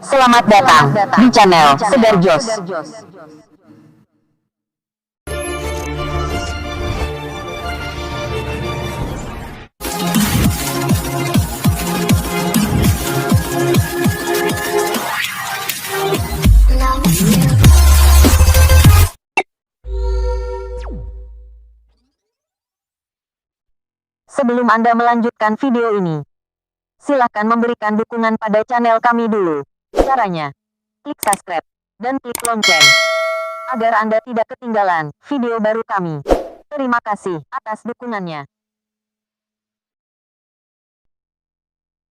Selamat datang di channel Segar Jos. Sebelum Anda melanjutkan video ini, silahkan memberikan dukungan pada channel kami dulu. Caranya, klik subscribe dan klik lonceng agar Anda tidak ketinggalan video baru kami. Terima kasih atas dukungannya.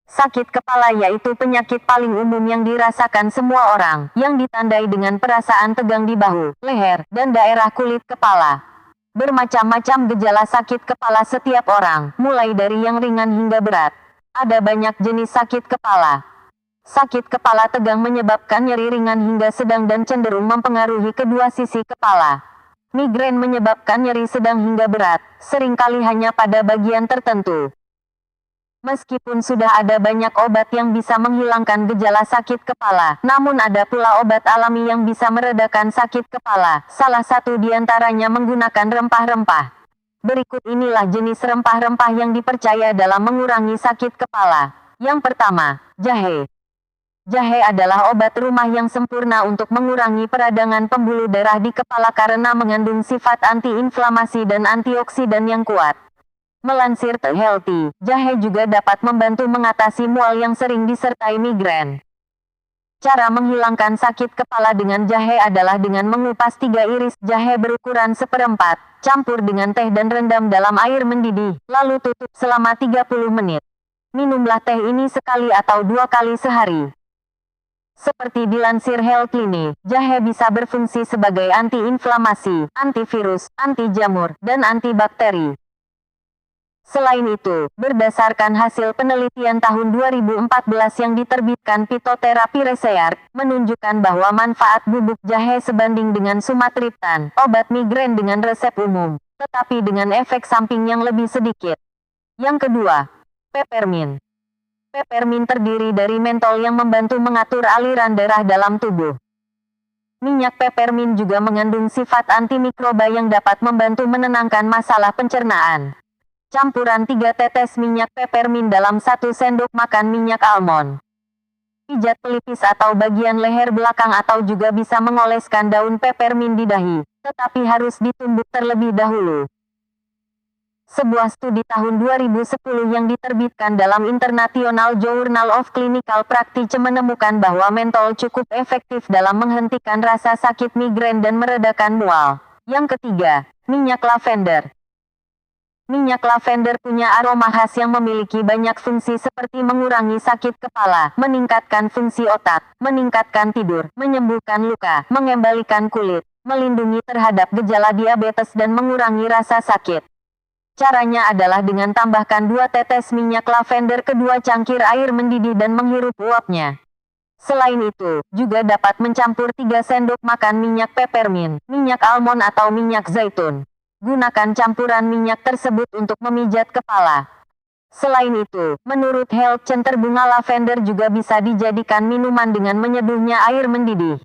Sakit kepala yaitu penyakit paling umum yang dirasakan semua orang, yang ditandai dengan perasaan tegang di bahu, leher, dan daerah kulit kepala. Bermacam-macam gejala sakit kepala setiap orang, mulai dari yang ringan hingga berat. Ada banyak jenis sakit kepala. Sakit kepala tegang menyebabkan nyeri ringan hingga sedang dan cenderung mempengaruhi kedua sisi kepala. Migrain menyebabkan nyeri sedang hingga berat, seringkali hanya pada bagian tertentu. Meskipun sudah ada banyak obat yang bisa menghilangkan gejala sakit kepala, namun ada pula obat alami yang bisa meredakan sakit kepala. Salah satu di antaranya menggunakan rempah-rempah. Berikut inilah jenis rempah-rempah yang dipercaya dalam mengurangi sakit kepala. Yang pertama, jahe. Jahe adalah obat rumah yang sempurna untuk mengurangi peradangan pembuluh darah di kepala karena mengandung sifat anti-inflamasi dan antioksidan yang kuat. Melansir The Healthy, jahe juga dapat membantu mengatasi mual yang sering disertai migrain. Cara menghilangkan sakit kepala dengan jahe adalah dengan mengupas 3 iris jahe berukuran 1/4, campur dengan teh dan rendam dalam air mendidih, lalu tutup selama 30 menit. Minumlah teh ini sekali atau 2 kali sehari. Seperti dilansir Healthline nih, jahe bisa berfungsi sebagai anti-inflamasi, antivirus, anti-jamur, dan antibakteri. Selain itu, berdasarkan hasil penelitian tahun 2014 yang diterbitkan Phytotherapy Research, menunjukkan bahwa manfaat bubuk jahe sebanding dengan sumatriptan, obat migrain dengan resep umum, tetapi dengan efek samping yang lebih sedikit. Yang kedua, peppermint. Peppermint terdiri dari mentol yang membantu mengatur aliran darah dalam tubuh. Minyak peppermint juga mengandung sifat antimikroba yang dapat membantu menenangkan masalah pencernaan. Campuran 3 tetes minyak peppermint dalam 1 sendok makan minyak almond. Pijat pelipis atau bagian leher belakang atau juga bisa mengoleskan daun peppermint di dahi, tetapi harus ditumbuk terlebih dahulu. Sebuah studi tahun 2010 yang diterbitkan dalam International Journal of Clinical Practice menemukan bahwa mentol cukup efektif dalam menghentikan rasa sakit migrain dan meredakan mual. Yang ketiga, minyak lavender. Minyak lavender punya aroma khas yang memiliki banyak fungsi seperti mengurangi sakit kepala, meningkatkan fungsi otak, meningkatkan tidur, menyembuhkan luka, mengembalikan kulit, melindungi terhadap gejala diabetes dan mengurangi rasa sakit. Caranya adalah dengan tambahkan 2 tetes minyak lavender ke 2 cangkir air mendidih dan menghirup uapnya. Selain itu, juga dapat mencampur 3 sendok makan minyak peppermint, minyak almond atau minyak zaitun. Gunakan campuran minyak tersebut untuk memijat kepala. Selain itu, menurut Health Center bunga lavender juga bisa dijadikan minuman dengan menyeduhnya air mendidih.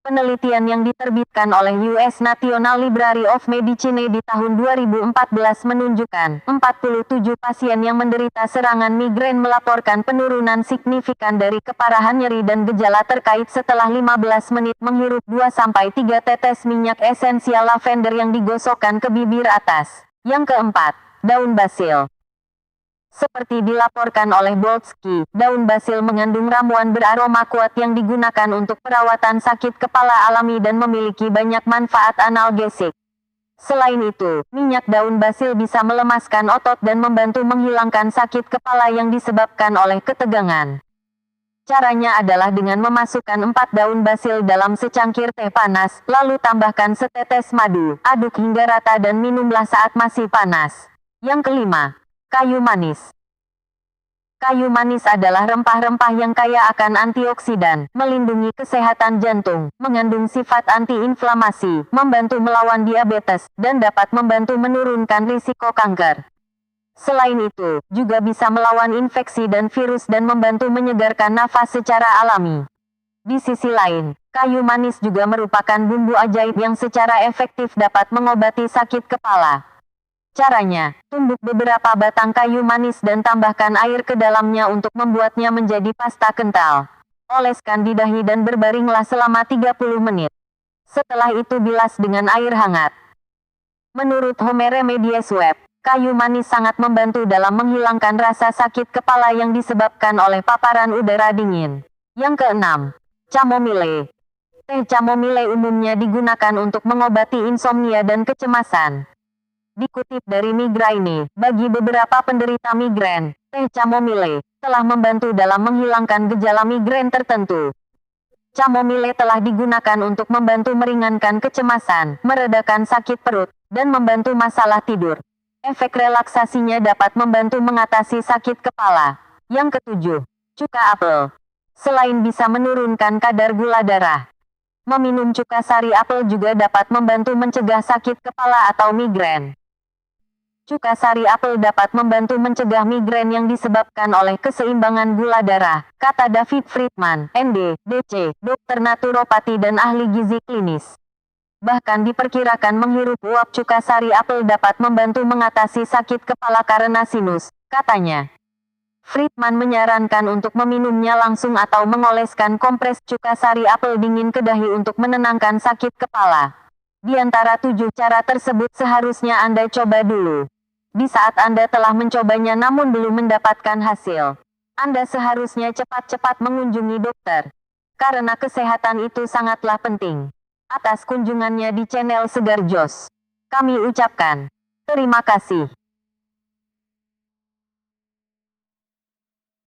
Penelitian yang diterbitkan oleh US National Library of Medicine di tahun 2014 menunjukkan 47 pasien yang menderita serangan migrain melaporkan penurunan signifikan dari keparahan nyeri dan gejala terkait setelah 15 menit menghirup 2-3 tetes minyak esensial lavender yang digosokkan ke bibir atas. Yang keempat, daun basil. Seperti dilaporkan oleh Boltsky, daun basil mengandung ramuan beraroma kuat yang digunakan untuk perawatan sakit kepala alami dan memiliki banyak manfaat analgesik. Selain itu, minyak daun basil bisa melemaskan otot dan membantu menghilangkan sakit kepala yang disebabkan oleh ketegangan. Caranya adalah dengan memasukkan 4 daun basil dalam secangkir teh panas, lalu tambahkan setetes madu, aduk hingga rata dan minumlah saat masih panas. Yang kelima, kayu manis. Kayu manis adalah rempah-rempah yang kaya akan antioksidan, melindungi kesehatan jantung, mengandung sifat antiinflamasi, membantu melawan diabetes, dan dapat membantu menurunkan risiko kanker. Selain itu, juga bisa melawan infeksi dan virus dan membantu menyegarkan nafas secara alami. Di sisi lain, kayu manis juga merupakan bumbu ajaib yang secara efektif dapat mengobati sakit kepala. Caranya, tumbuk beberapa batang kayu manis dan tambahkan air ke dalamnya untuk membuatnya menjadi pasta kental. Oleskan di dahi dan berbaringlah selama 30 menit. Setelah itu bilas dengan air hangat. Menurut Home Remedies Web, kayu manis sangat membantu dalam menghilangkan rasa sakit kepala yang disebabkan oleh paparan udara dingin. Yang keenam, chamomile. Teh chamomile umumnya digunakan untuk mengobati insomnia dan kecemasan. Dikutip dari Migraine, bagi beberapa penderita migrain, teh chamomile telah membantu dalam menghilangkan gejala migrain tertentu. Chamomile telah digunakan untuk membantu meringankan kecemasan, meredakan sakit perut, dan membantu masalah tidur. Efek relaksasinya dapat membantu mengatasi sakit kepala. Yang ketujuh, cuka apel. Selain bisa menurunkan kadar gula darah, meminum cuka sari apel juga dapat membantu mencegah sakit kepala atau migrain. Cuka sari apel dapat membantu mencegah migrain yang disebabkan oleh keseimbangan gula darah, kata David Friedman, MD, DC, dokter naturopati dan ahli gizi klinis. Bahkan diperkirakan menghirup uap cuka sari apel dapat membantu mengatasi sakit kepala karena sinus, katanya. Friedman menyarankan untuk meminumnya langsung atau mengoleskan kompres cuka sari apel dingin ke dahi untuk menenangkan sakit kepala. Di antara 7 cara tersebut seharusnya Anda coba dulu. Di saat Anda telah mencobanya namun belum mendapatkan hasil, Anda seharusnya cepat-cepat mengunjungi dokter. Karena kesehatan itu sangatlah penting. Atas kunjungannya di channel Segar Jos, kami ucapkan terima kasih.